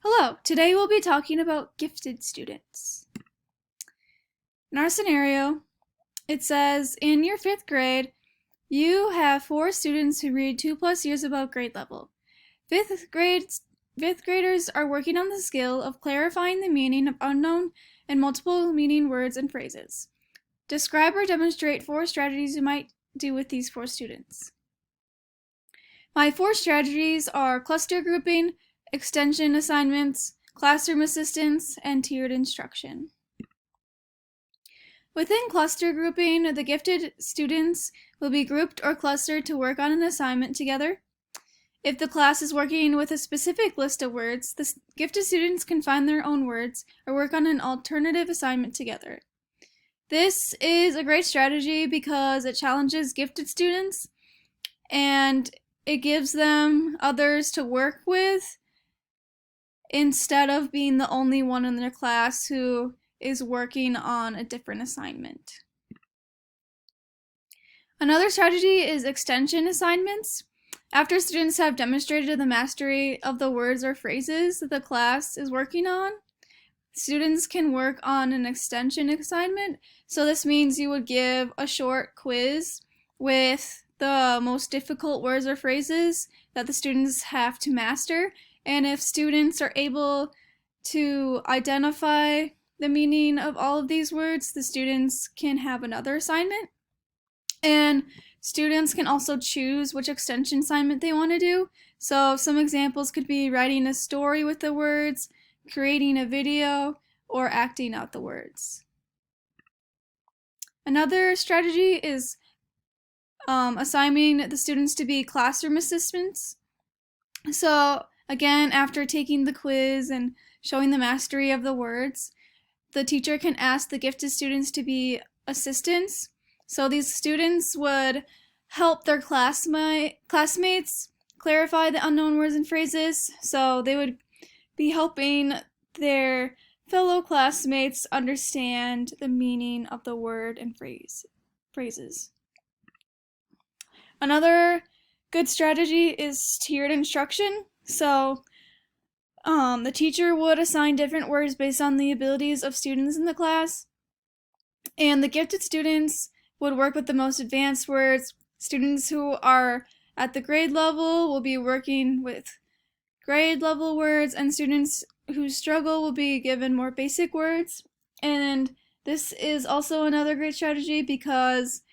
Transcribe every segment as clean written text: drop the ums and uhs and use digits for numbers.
Hello, today we'll be talking about gifted students. In our scenario, it says, in your 5th grade, you have 4 students who read 2+ years above grade level. 5th graders are working on the skill of clarifying the meaning of unknown and multiple meaning words and phrases. Describe or demonstrate 4 strategies you might do with these 4 students. My 4 strategies are cluster grouping, extension assignments, classroom assistance, and tiered instruction. Within cluster grouping, the gifted students will be grouped or clustered to work on an assignment together. If the class is working with a specific list of words, the gifted students can find their own words or work on an alternative assignment together. This is a great strategy because it challenges gifted students and it gives them others to work with instead of being the only one in their class who is working on a different assignment. Another strategy is extension assignments. After students have demonstrated the mastery of the words or phrases that the class is working on, students can work on an extension assignment. So this means you would give a short quiz with the most difficult words or phrases that the students have to master. And if students are able to identify the meaning of all of these words, the students can have another assignment. And students can also choose which extension assignment they want to do. So some examples could be writing a story with the words, creating a video, or acting out the words. Another strategy is assigning the students to be classroom assistants. So again, after taking the quiz and showing the mastery of the words, the teacher can ask the gifted students to be assistants. So these students would help their classmates clarify the unknown words and phrases. So they would be helping their fellow classmates understand the meaning of the word and phrases. Another good strategy is tiered instruction. So the teacher would assign different words based on the abilities of students in the class, and the gifted students would work with the most advanced words. Students who are at the grade level will be working with grade level words, and students who struggle will be given more basic words. And this is also another great strategy because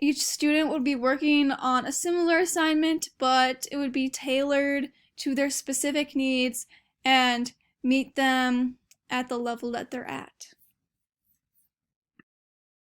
each student would be working on a similar assignment, but it would be tailored to their specific needs and meet them at the level that they're at.